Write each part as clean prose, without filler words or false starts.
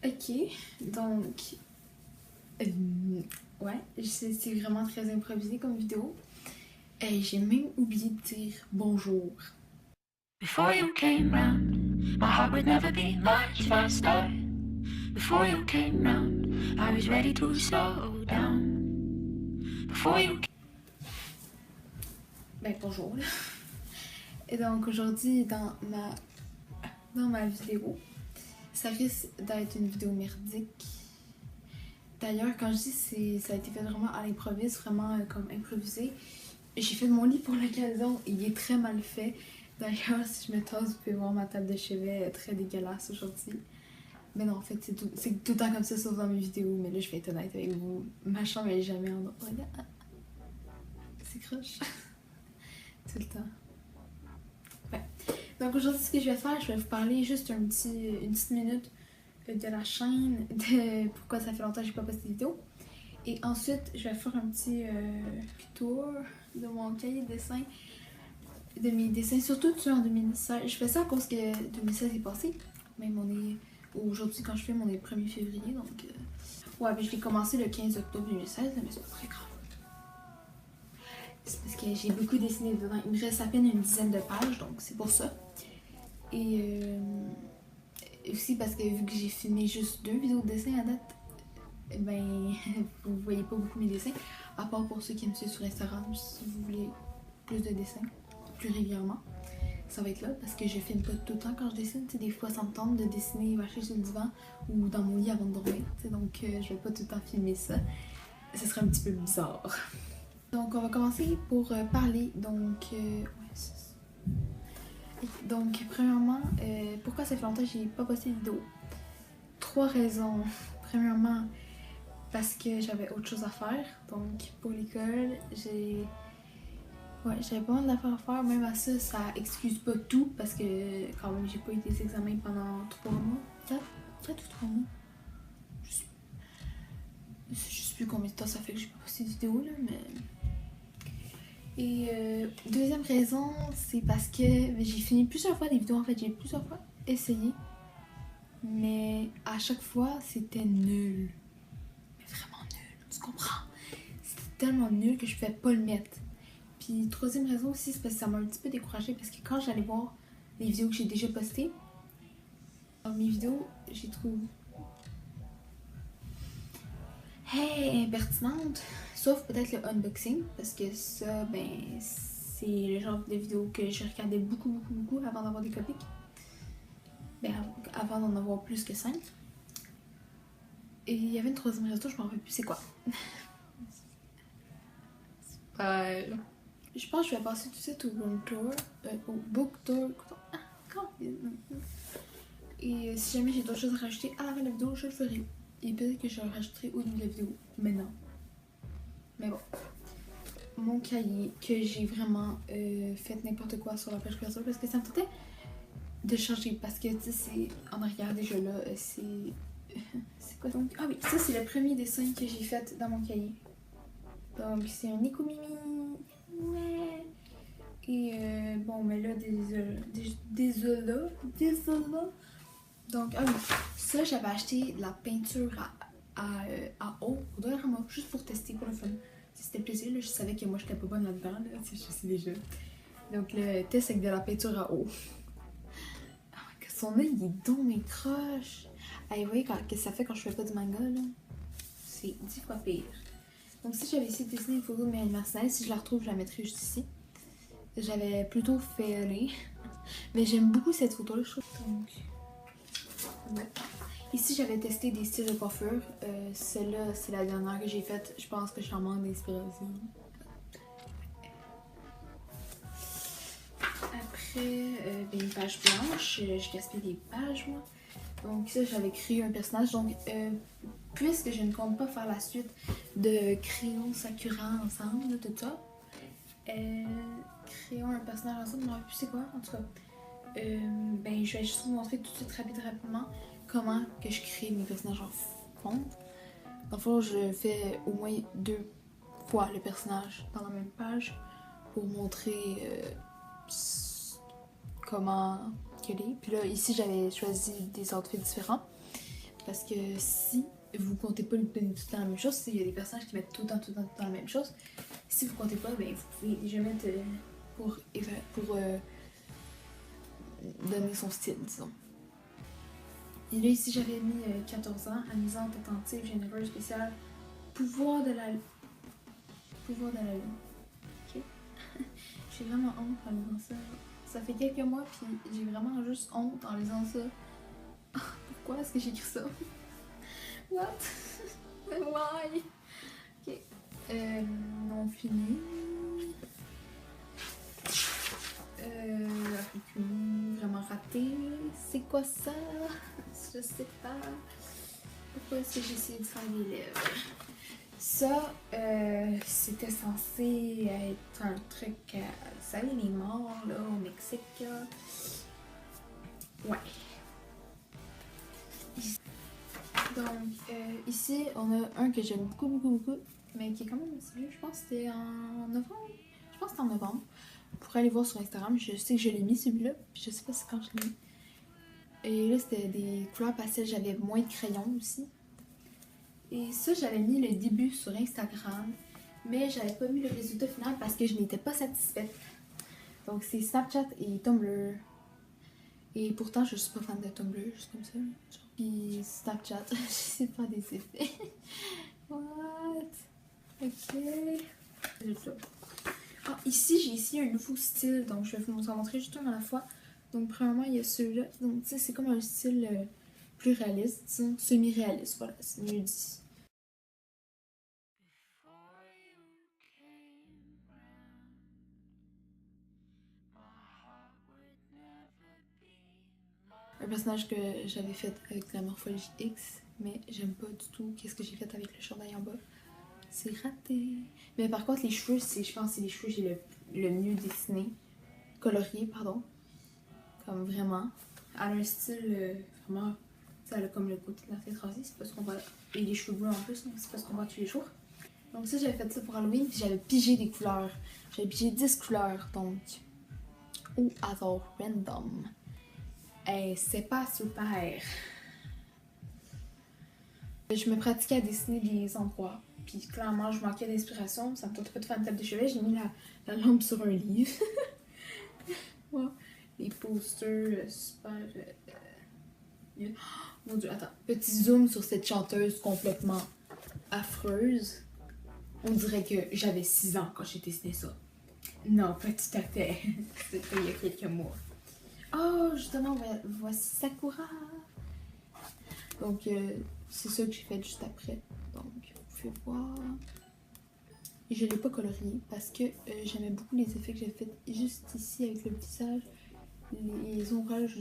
Ok, donc, euh, ouais, c'est vraiment très improvisé comme vidéo. Et j'ai même oublié de dire bonjour. Before you came round, my heart would never beat much faster. Before you came round, I was ready to slow down. Before you Ben bonjour. Et donc aujourd'hui dans ma vidéo, ça risque d'être une vidéo merdique. D'ailleurs, quand je dis ça a été fait vraiment à l'improviste, vraiment comme improvisé, j'ai fait mon lit pour l'occasion et il est très mal fait. D'ailleurs, si je me tasse, vous pouvez voir ma table de chevet très dégueulasse aujourd'hui. Mais non, en fait, c'est tout le temps comme ça, sauf dans mes vidéos. Mais là, je vais être honnête avec vous. Ma chambre, elle est jamais en ordre. Regarde, c'est croche. Tout le temps. Ouais. Donc aujourd'hui, ce que je vais faire, je vais vous parler juste une petite minute de la chaîne, de pourquoi ça fait longtemps que j'ai pas posté de vidéo. Et ensuite, je vais faire un petit tour de mon cahier de dessin, de mes dessins, surtout ceux en 2016. Je fais ça à cause que 2016 est passé. Même on est aujourd'hui, quand je filme, on est le 1er février, donc ouais, mais je l'ai commencé le 15 octobre 2016, mais c'est pas très grave. C'est parce que j'ai beaucoup dessiné dedans. Il me reste à peine une dizaine de pages, donc c'est pour ça. Et aussi parce que vu que j'ai filmé juste 2 vidéos de dessin à date, ben vous voyez pas beaucoup mes dessins. À part pour ceux qui me suivent sur Instagram, si vous voulez plus de dessins, plus régulièrement. Ça va être là parce que je filme pas tout le temps quand je dessine. T'sais, des fois, ça me tente de dessiner marcher sur le divan ou dans mon lit avant de dormir. Donc, je vais pas tout le temps filmer ça. Ce serait un petit peu bizarre. Donc, on va commencer pour parler. Donc, premièrement, pourquoi ça fait longtemps que j'ai pas posté de vidéo? 3 raisons. Premièrement, parce que j'avais autre chose à faire. Donc, pour l'école, j'avais pas mal d'affaires à faire. Même à ça, ça excuse pas tout parce que quand même, j'ai pas eu des examens pendant 3 mois. 4 ou 3 mois. Je sais plus combien de temps ça fait que j'ai pas posté de vidéo là, mais. Et deuxième raison, c'est parce que j'ai fini plusieurs fois des vidéos. En fait, j'ai plusieurs fois essayé. Mais à chaque fois, c'était nul. Mais vraiment nul, tu comprends? C'était tellement nul que je pouvais pas le mettre. Puis troisième raison aussi, c'est parce que ça m'a un petit peu découragée parce que quand j'allais voir les vidéos que j'ai déjà postées, dans mes vidéos, j'ai trouvé pertinente, sauf peut-être le unboxing parce que ça, ben, c'est le genre de vidéo que je regardais beaucoup avant d'avoir des copies. Ben, avant d'en avoir plus que 5. Et il y avait une troisième raison, je m'en rappelle plus c'est quoi. Je pense que je vais passer tout de suite au room tour, au book tour. Et si jamais j'ai d'autres choses à rajouter à la fin de la vidéo, je le ferai. Et peut-être que je le rajouterai au début de la vidéo. Maintenant. Mais bon. Mon cahier, que j'ai vraiment fait n'importe quoi sur la page couverture parce que ça me tentait de changer. Parce que, tu sais, c'est en arrière déjà là, c'est. C'est quoi donc? Ah oui, ça c'est le premier dessin que j'ai fait dans mon cahier. Donc c'est un Nico Mimi. Ouais. Et bon, mais là, désolé. Donc, ah oui, ça, j'avais acheté de la peinture à eau au Dollarama, juste pour tester pour le fun. C'était plaisir, là, je savais que moi, j'étais pas bonne là-dedans, là, je sais déjà. Donc, le test avec de la peinture à eau. Oh, que son œil, il est donc mes croches. Hey, vous voyez qu'est-ce que ça fait quand je fais pas du manga, là? C'est 10 fois pire. Donc, si j'avais essayé de dessiner une photo de mes Martinez, si je la retrouve, je la mettrai juste ici. J'avais plutôt failé. Mais j'aime beaucoup cette photo-là, je trouve. Donc, ouais. Ici, j'avais testé des styles de coiffure. Celle-là, c'est la dernière que j'ai faite. Je pense que je suis en manque d'inspiration. Après, une page blanche. Je gaspille des pages, moi. Donc, ça, j'avais créé un personnage. Donc, puisque je ne compte pas faire la suite de Crayon Sakura ensemble, tout ça, créons un personnage ensemble. Je ne sais plus c'est quoi, en tout cas. Ben, je vais juste vous montrer tout de suite rapidement comment que je crée mes personnages en fond. Dans le fond, je fais au moins 2 fois le personnage dans la même page pour montrer comment qu'il est. Puis là, ici, j'avais choisi des outfits différents. Parce que si vous comptez pas lui donner tout le temps la même chose, il y a des personnages qui mettent tout le temps la même chose. Si vous comptez pas, ben, vous pouvez déjà mettre pour donner son style, disons. Et là, ici, j'avais mis 14 ans, amusante, attentive, généreuse, spéciale, pouvoir de la lune. Ok? J'ai vraiment honte en lisant ça. Ça fait quelques mois, puis j'ai vraiment juste honte en lisant ça. Pourquoi est-ce que j'ai écrit ça? What? Why? Ok. On finit. Vraiment raté. C'est quoi ça? Je sais pas. Pourquoi est-ce que j'ai essayé de faire les lèvres? Ça, c'était censé être un truc à salir les morts là, au Mexique. Là. Ouais. Donc, ici, on a un que j'aime beaucoup, mais qui est quand même assez vieux. Je pense que c'était en novembre. Je pense que c'était en novembre. Vous pourrez aller voir sur Instagram. Je sais que je l'ai mis celui-là, puis je sais pas c'est quand je l'ai mis. Et là, c'était des couleurs pastel. J'avais moins de crayons aussi. Et ça, j'avais mis le début sur Instagram, mais j'avais pas mis le résultat final parce que je n'étais pas satisfaite. Donc, c'est Snapchat et Tumblr. Et pourtant, je suis pas fan de Tumblr, juste comme ça. Genre. Puis Snapchat, j'essaie de faire des effets. What? Ok. Ah, ici, j'ai essayé un nouveau style, donc je vais vous en montrer juste un à la fois. Donc, premièrement, il y a celui-là. Donc, tu sais, c'est comme un style plus réaliste, disons, semi-réaliste. Voilà, c'est mieux dit. Un personnage que j'avais fait avec la Morphologie X, mais j'aime pas du tout qu'est-ce que j'ai fait avec le chandail en bas. C'est raté. Mais par contre, les cheveux, je pense que c'est les cheveux que j'ai le mieux dessiné. Colorié, pardon. Comme vraiment. Elle a un style vraiment... Elle a comme le côté de la tête rasée, c'est parce qu'on voit... Et les cheveux bleus en plus, donc c'est parce qu'on voit tous les jours. Donc ça, j'avais fait ça pour Halloween, puis j'avais pigé des couleurs. J'avais pigé 10 couleurs, donc... Au hasard, random. Hey, c'est pas super. Je me pratiquais à dessiner des endroits. Puis clairement, je manquais d'inspiration. Ça me tentait pas de faire une table de chevet. J'ai mis la lampe sur un livre. Ouais. Les posters super... Oh, mon Dieu, attends. Petit zoom sur cette chanteuse complètement affreuse. On dirait que j'avais 6 ans quand j'ai dessiné ça. Non, pas tout à fait. C'était il y a quelques mois. Oh, justement, voici Sakura. Donc, c'est ça que j'ai fait juste après. Donc, vous pouvez voir. Et je ne l'ai pas colorié parce que j'aimais beaucoup les effets que j'ai fait juste ici avec le visage, les ombrages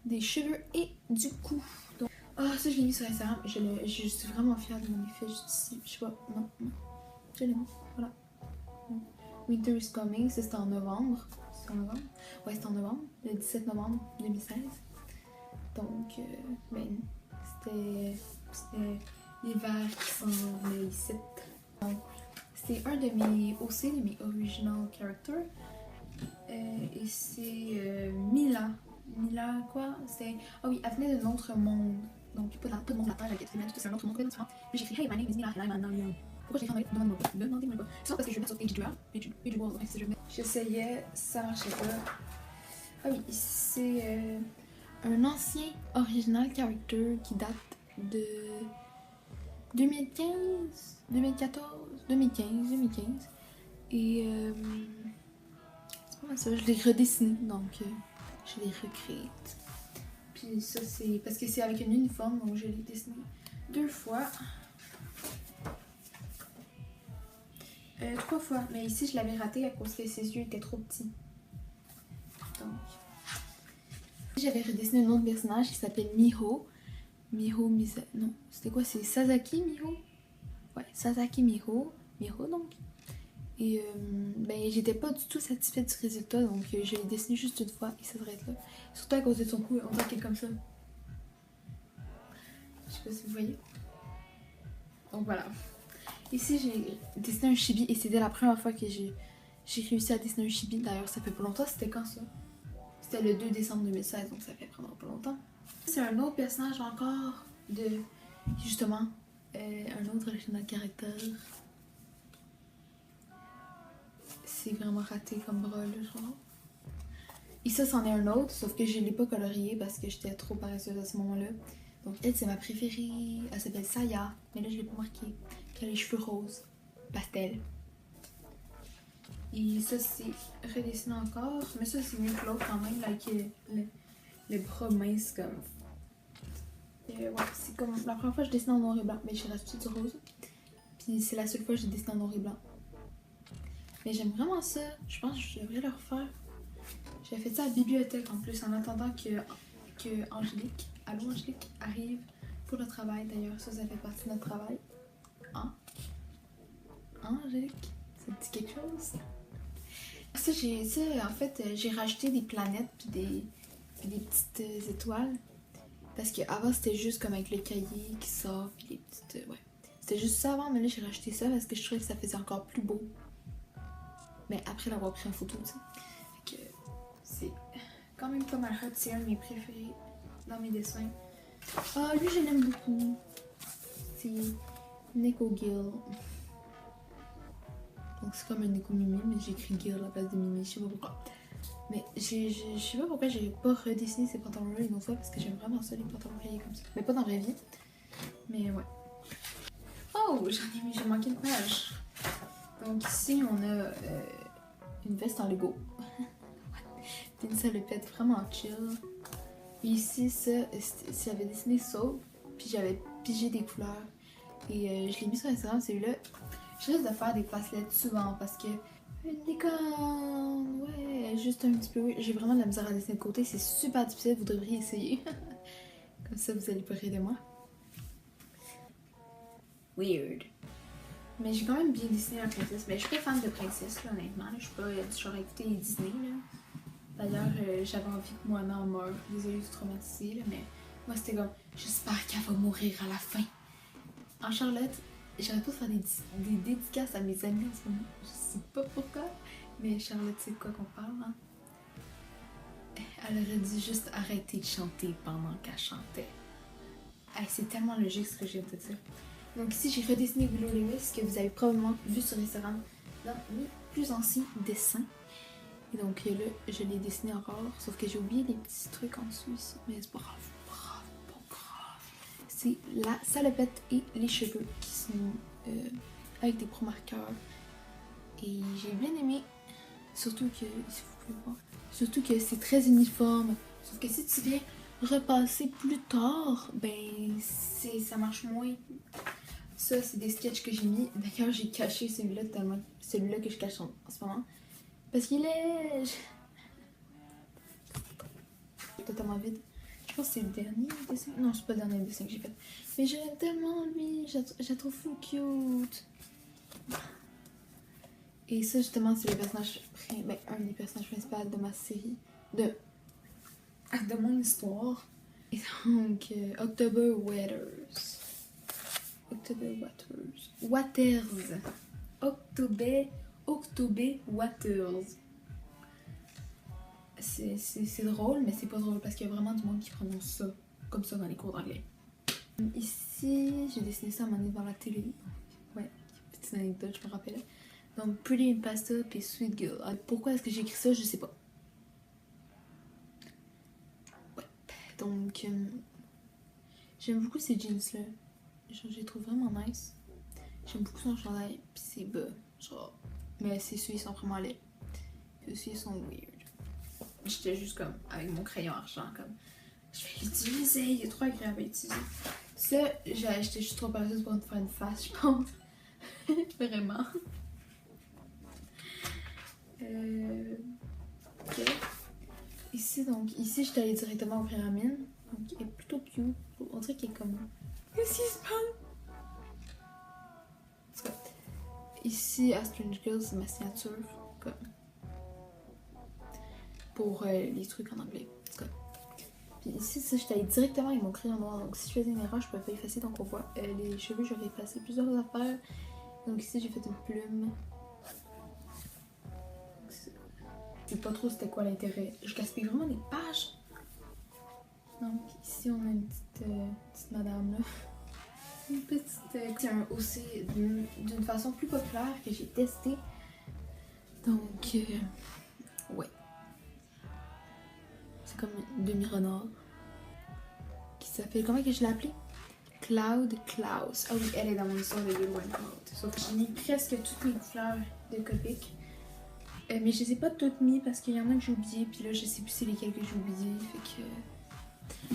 des cheveux et du cou. Donc, ça, je l'ai mis sur Instagram. Je suis vraiment fière de mon effet juste ici. Je sais pas, non. Je l'ai mis, voilà. Winter is Coming, ça c'était en novembre. C'est en novembre? Ouais, c'était en novembre, le 17 novembre 2016. Donc, c'était l'hiver qui s'en venait ici. Donc, c'est un de mes original characters. Et c'est Mila. Mila, quoi? C'est. Ah oui, elle venait d'un autre monde. Donc, pas de monde de la Terre, elle venait c'est un autre monde complètement différent. Puis j'ai écrit Hey, my name is Mila, and I'm an alien. Pourquoi j'ai écrit Demande-moi pas. Demandez-moi pas. C'est parce que je vais mettre sur Page World. J'essayais, ça marchait pas. Ah oui, c'est un ancien original character qui date de 2015, 2014, 2015. Et c'est pas mal ça, je l'ai redessiné, donc je l'ai recréé. Puis ça, c'est parce que c'est avec un uniforme, donc je l'ai dessiné 2 fois. 3 fois, mais ici je l'avais raté à cause que ses yeux étaient trop petits. Donc, j'avais redessiné un autre personnage qui s'appelle Miho. Non, c'était quoi? C'est Sasaki Miho? Ouais, Sasaki Miho. Miho donc. Et j'étais pas du tout satisfaite du résultat, donc je l'ai dessiné juste une fois et ça devrait être là. Surtout à cause de son cou, on dirait qu'elle est comme ça. Je sais pas si vous voyez. Donc voilà. Ici j'ai dessiné un chibi et c'était la première fois que j'ai réussi à dessiner un chibi. D'ailleurs ça fait pas longtemps, c'était quand ça? C'était le 2 décembre 2016, donc ça fait vraiment pas longtemps. C'est un autre personnage encore de, justement, un autre original caractère. C'est vraiment raté comme bras, là, genre. Et ça, c'en est un autre, sauf que je l'ai pas colorié parce que j'étais trop paresseuse à ce moment-là. Donc elle, c'est ma préférée. Elle s'appelle Saya, mais là, je l'ai pas marqué. Elle a les cheveux roses, pastel. Et ça, c'est redessiné encore. Mais ça, c'est mieux que l'autre quand même, là, avec les bras minces comme... ouais, c'est comme la première fois que je dessine en noir et blanc, mais j'ai rajouté du rose. Puis c'est la seule fois que j'ai dessiné en noir et blanc. Mais j'aime vraiment ça. Je pense que je devrais le refaire. J'ai fait ça à la bibliothèque en plus, en attendant que Angélique, allô Angélique, arrive pour le travail. D'ailleurs, ça fait partie de notre travail. Hein? Hein, Angélique? Ça te dit quelque chose? En fait, j'ai rajouté des planètes puis des petites étoiles. Parce qu'avant, c'était juste comme avec le cahier qui sort puis les petites... ouais. C'était juste ça avant, mais là, j'ai rajouté ça parce que je trouvais que ça faisait encore plus beau. Mais après l'avoir pris en photo, tu sais. Fait que c'est quand même pas mal hot. C'est un de mes préférés dans mes dessins. Ah, lui, je l'aime beaucoup. C'est Neko Gill. Donc c'est comme un Neko Mimi, mais j'ai écrit Gill à la place de Mimi, je sais pas pourquoi. Mais je sais pas pourquoi j'ai pas redessiné ces pantalons-là une autre fois, parce que j'aime vraiment ça, les pantalons rayés comme ça. Mais pas dans la vraie vie. Mais ouais. Oh, j'ai manqué une page. Donc ici, on a une veste en Lego. Puis une salopette vraiment chill. Puis ici, ça, j'avais dessiné ça, puis j'avais pigé des couleurs. Et je l'ai mis sur Instagram, celui-là. Je risque de faire des facelettes souvent parce que une licorne, ouais, juste un petit peu. J'ai vraiment de la misère à dessiner de côté, c'est super difficile, vous devriez essayer. Comme ça, vous allez pas rire de moi. Weird. Mais j'ai quand même bien dessiné la princesse. Mais je suis pas fan de princesse, là, honnêtement. Je suis pas du genre à écouter les Disney, là. D'ailleurs, j'avais envie que Moana en meure. Désolée, je suis traumatisée, là, mais moi, c'était comme, j'espère qu'elle va mourir à la fin. En Charlotte, j'arrête pas de faire des dédicaces à mes amis en ce moment. Je sais pas pourquoi, mais Charlotte, c'est de quoi qu'on parle, hein? Elle aurait dû juste arrêter de chanter pendant qu'elle chantait. Hey, c'est tellement logique ce que je viens de te dire. Donc ici, j'ai redessiné Willow Lewis, que vous avez probablement vu sur Instagram dans mes plus anciens dessins. Et donc là, je l'ai dessiné encore, sauf que j'ai oublié des petits trucs en dessous ici. Mais c'est pas grave, pas grave. C'est la salopette et les cheveux qui sont avec des pro-marqueurs. Et j'ai bien aimé, surtout que, si vous pouvez voir, surtout que c'est très uniforme. Sauf que si tu viens repasser plus tard, ben ça marche moins. Ça, c'est des sketchs que j'ai mis. D'ailleurs, j'ai caché celui-là tellement. Celui-là que je cache en ce moment. Parce qu'il est totalement vide. Je pense que c'est le dernier dessin. Non, c'est pas le dernier dessin que j'ai fait. Mais je l'aime tellement, lui. Je la trouve full cute. Et ça, justement, c'est le personnage, ben, un des personnages principaux de ma série. De mon histoire. Et donc, October Waters. October Waters. October Waters. C'est drôle, mais c'est pas drôle parce qu'il y a vraiment du monde qui prononce ça comme ça dans les cours d'anglais. Ici, j'ai dessiné ça à un moment donné devant la télé. Ouais, petite anecdote, je me rappelle. Donc, Pretty in Pasta puis Sweet Girl. Pourquoi est-ce que j'ai écrit ça, je sais pas. Ouais, donc, j'aime beaucoup ces jeans-là. Je les trouve vraiment nice. J'aime beaucoup son chandail, puis c'est bas, genre. Mais c'est ceux, ils sont vraiment laids. Puis aussi, ils sont weird. J'étais juste comme, avec mon crayon argent, comme, je vais l'utiliser, il est trop agréable à utiliser. Ça, j'étais juste trop paresseuse pour me faire une face, je pense. Vraiment. Ok. Ici, j'étais allée directement au pyramide. Donc, elle est plutôt cute. On dirait qu'elle est comme... Qu'est-ce qui se passe? Ici, à Strange Girl, c'est ma signature. Comme... pour les trucs en anglais. Puis ici, ça, j'étais allée directement avec mon crayon noir. Donc, si je faisais une erreur, je pouvais pas effacer. Donc, on voit les cheveux, j'aurais effacé plusieurs affaires. Donc, ici, j'ai fait une plume. Je sais pas trop c'était quoi l'intérêt. Je gaspille vraiment des pages. Donc ici on a une petite madame là. Une petite... c'est aussi d'une façon plus populaire que j'ai testé. Donc ouais. C'est comme une demi-renard. Qui s'appelle... Comment que je l'ai appelée? Cloud Klaus. Ah oui, elle est dans mon histoire de Little Winehout. Sauf que j'ai mis presque toutes mes fleurs de Copic. Mais je les ai pas toutes mis parce qu'il y en a que j'ai oublié. Puis là, je sais plus c'est lesquelles que j'ai oublié. Fait que.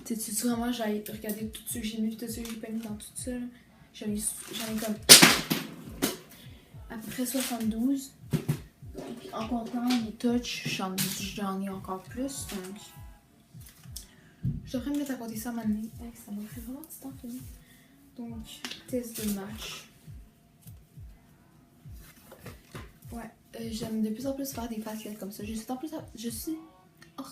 Tu sais, vraiment, j'ai regardé tout ceux que j'ai mis. Puis tout ceux que j'ai pas mis dans tout ça. J'en ai comme. À peu près 72. Puis en comptant les touches, j'en ai encore plus. Donc. Je devrais me mettre à compter ça à un moment donné. Ça m'a fait vraiment du temps fini. Donc, test de match. Ouais, j'aime de plus en plus faire des facettes comme ça. Je suis en plus. Oh.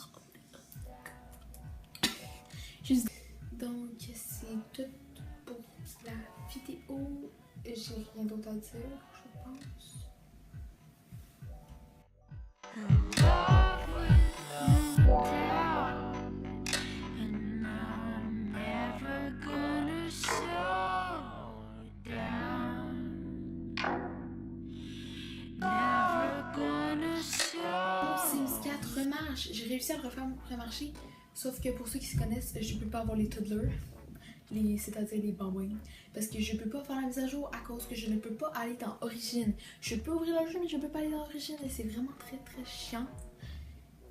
Donc, c'est tout pour la vidéo. J'ai rien d'autre à dire, je pense. Sims 4 remarche. J'ai réussi à le refaire remarcher. Sauf que pour ceux qui se connaissent, je peux pas avoir les toddlers. C'est-à-dire les bambins. Parce que je peux pas faire la mise à jour à cause que je ne peux pas aller dans Origine. Je peux ouvrir le jeu, mais je peux pas aller dans Origine. Et c'est vraiment très très chiant.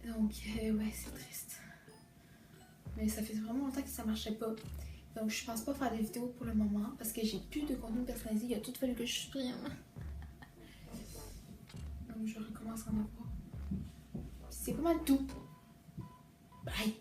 Donc, ouais, c'est triste. Mais ça fait vraiment longtemps que ça marchait pas. Donc, je pense pas faire des vidéos pour le moment. Parce que j'ai plus de contenu personnalisé. Il a tout fallu que je supprime. Donc, je recommence à en avoir. C'est pas mal tout. Bye!